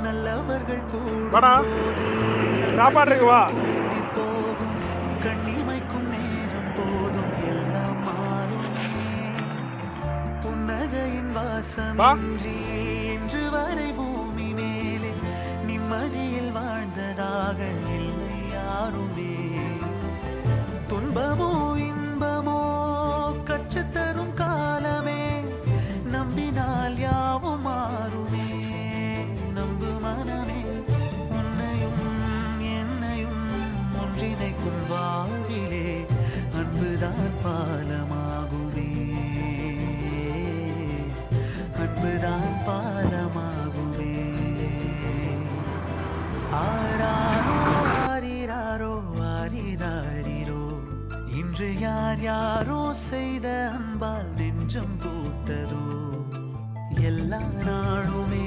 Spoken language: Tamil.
நல்லவர்கள் வாடா சாப்பாடுக்கு வா. போகும் கண்ணிமைக்கும் நேரம் போதும் எல்லாம் மாறுமே. புன்னகையின் வாசம் வா. இன்றி இன்று வரை பூமி மேலே நிம்மதியில் வாழ்ந்ததாக இல்லை யாருமே. துன்பமோ இன்பமோ கற்றுத்தரும் காலமே, நம்பினால் யாவும் மாறுமே. நம்பு மனமே, உன்னையும் என்னையும் ஒன்றிணைக்கும் வாழ்விலே அன்புதான் பாலமாகுமே. அன்புதான் பாலமாகுமே. ஆராரோ ஆரிராரோ ஆரிராரிரோ, இன்று யார் யாரோ செய்த அன்பால் நெஞ்சம் பூத்ததோ. எல்லா நாளுமே